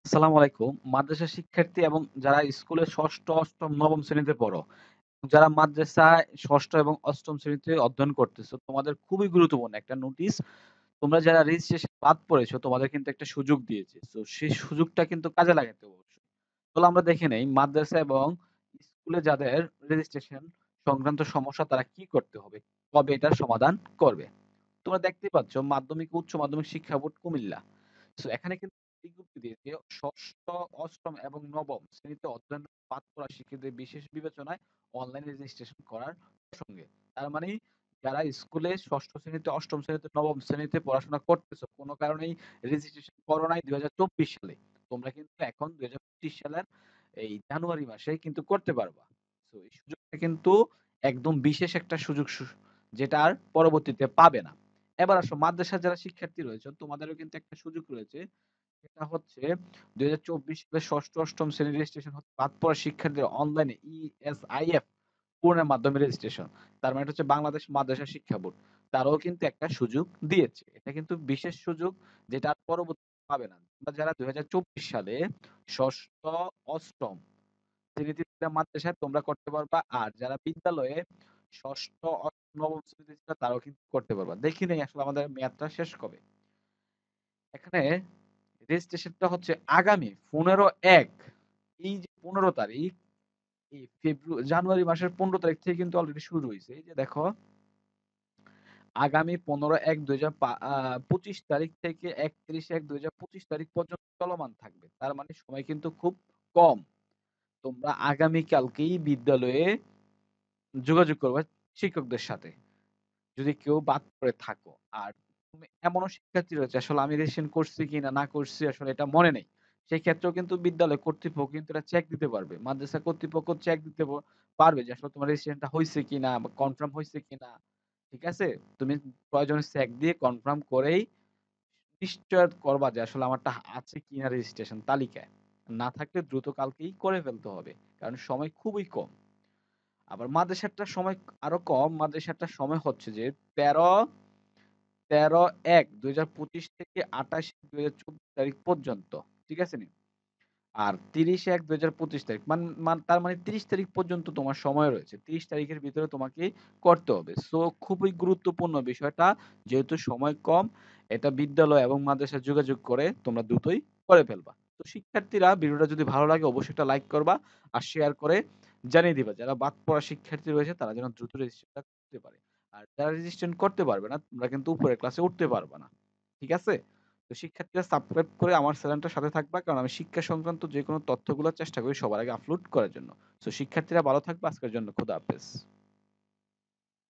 আসসালামু আলাইকুম। মাদ্রাসা শিক্ষার্থী এবং যারা স্কুলে ৬ষ্ঠ, ৮ম, ৯ম শ্রেণীতে পড়ো, যারা মাদ্রাসায় ৬ষ্ঠ এবং ৮ম শ্রেণীতে অধ্যয়ন করতেছো, তোমাদের খুবই গুরুত্বপূর্ণ একটা নোটিশ। তোমরা যারা রেজিস্ট্রেশন বাদ পড়েছো, তোমাদের কিন্তু একটা সুযোগ দিয়েছে। সো সেই সুযোগটা কিন্তু কাজে লাগাতে হবে অবশ্যই। চলো আমরা দেখে নেই মাদ্রাসা এবং স্কুলে যাদের রেজিস্ট্রেশন সংক্রান্ত সমস্যা তারা কি করতে হবে? কবে এটার সমাধান করবে? তোমরা দেখতেই পাচ্ছ মাধ্যমিক ও উচ্চ মাধ্যমিক শিক্ষা বোর্ড কুমিল্লা। সো এখানে কিন্তু বিজ্ঞপ্তি দিয়েছে ৬ষ্ঠ, ৮ম এবং ৯ম শ্রেণীতে অধ্যয়ন বাদ পড়া শিক্ষার্থীদের বিশেষ বিবেচনায় অনলাইন রেজিস্ট্রেশন করার প্রসঙ্গে। তার মানে যারা স্কুলে ৬ষ্ঠ শ্রেণীতে, ৮ম শ্রেণীতে, ৯ম শ্রেণীতে পড়াশোনা করতেছো, কোনো কারণেই রেজিস্ট্রেশন করো নাই ২০২৪ সালে। তোমরা কিন্তু এখন ২০২৫ সালের এই জানুয়ারি মাসে কিন্তু করতে পারবা। সো এই সুযোগটা কিন্তু একদম বিশেষ একটা সুযোগ যেটা আর পরবর্তীতে পাবে না। এবার আসো মাদ্রাসার যারা শিক্ষার্থী রয়েছে তোমাদেরও কিন্তু একটা সুযোগ রয়েছে। সেটা হচ্ছে ২০২৪ সালে ৬ষ্ঠ, ৮ম শ্রেণীর রেজিস্ট্রেশন হতে বাদ পড়া শিক্ষার্থীদের অনলাইনে ESIF পূরণের মাধ্যমে রেজিস্ট্রেশন। তার মানে এটা হচ্ছে বাংলাদেশ মাদ্রাসা শিক্ষা বোর্ড। তারাও কিন্তু একটা সুযোগ দিয়েছে। এটা কিন্তু বিশেষ সুযোগ যেটা আর পরবর্তীতে পাবে না। তোমরা যারা ২০২৪ সালে ৬ষ্ঠ, ৮ম শ্রেণীতে মাদ্রাসায় তোমরা করতে পারবা। আর যারা বিদ্যালয়ে ৬ষ্ঠ, ৮ম, ৯ম শ্রেণীতে ছিল তারাও কিন্তু করতে পারবা। দেখি নেই আসলে আমাদের মেয়াদটা শেষ কবে। এখানে রেজিস্ট্রেশনটা হচ্ছে আগামী ১৫/১ এই যে ১৫ তারিখ এই জানুয়ারি মাসের ১৫ তারিখ থেকে কিন্তু অলরেডি শুরু হইছে। এই যে দেখো আগামী ১৫/১/২০২৫ তারিখ থেকে ৩১/১/২০২৫ তারিখ পর্যন্ত চলমান থাকবে। তার মানে সময় কিন্তু খুব কম। তোমরা আগামী কালকেই বিদ্যালয়ে যোগাযোগ করবা শিক্ষকদের সাথে। যদি কেউ বাদ পড়ে থাকো। আর তুমি এমনও শিক্ষার্থী রয়েছে আসলে আমি রেজিস্ট্রেশন করছি কিনা না করছি আসলে এটা মনে নেই। সেই ক্ষেত্রেও কিন্তু বিদ্যালয় কর্তৃপক্ষ কিন্তু এটা চেক দিতে পারবে। মাদ্রাসা কর্তৃপক্ষ চেক দিতে পারবে যে আসলে তোমার রেজিস্ট্রেশনটা হইছে কিনা বা কনফার্ম হইছে কিনা। ঠিক আছে? তুমি প্রয়োজনে চেক দিয়ে কনফার্ম করেই নিশ্চয় করবা যে আসলে আমারটা আছে কিনা রেজিস্ট্রেশন তালিকায়। না থাকলে দ্রুত কালকেই করে ফেলতে হবে। কারণ সময় খুবই কম। আবার মাদ্রাসাটার সময় আরো কম। মাদ্রাসাটার সময় হচ্ছে যে ১৩/১/২০২৫ থেকে ২৮/১/২০২৪ তারিখ পর্যন্ত। ঠিক আছে নি? আর ৩০/১/২০২৫ তারিখ। তার মানে ৩০ তারিখ পর্যন্ত তোমার সময় রয়েছে। ৩০ তারিখের ভিতরে তোমাকে করতে হবে। সো খুবই গুরুত্বপূর্ণ বিষয়টা। যেহেতু সময় কম, এটা বিদ্যালয় এবং মাদ্রাসায় যোগাযোগ করে তোমরা দ্রুতই করে ফেলবা। তো শিক্ষার্থীরা ভিডিওটা যদি ভালো লাগে অবশ্যই একটা লাইক করবা আর শেয়ার করে জানিয়ে দিবা। যারা বাদ পড়া শিক্ষার্থী রয়েছে তারা যেন দ্রুত রেজিস্ট্রেশনটা করতে পারে। আর যারা রেজিস্ট্রেশন করতে পারবে না, তোমরা কিন্তু উপরের ক্লাসে উঠতে পারবা না। ঠিক আছে? তো শিক্ষার্থীরা সাবস্ক্রাইব করে আমার চ্যানেলটার সাথে থাকবা। কারণ আমি শিক্ষা সংক্রান্ত যেকোনো তথ্যগুলো চেষ্টা করি সবার আগে আপলোড করার জন্য। সো শিক্ষার্থীরা ভালো থাকবা। আজকের জন্য খোদা হাফেজ।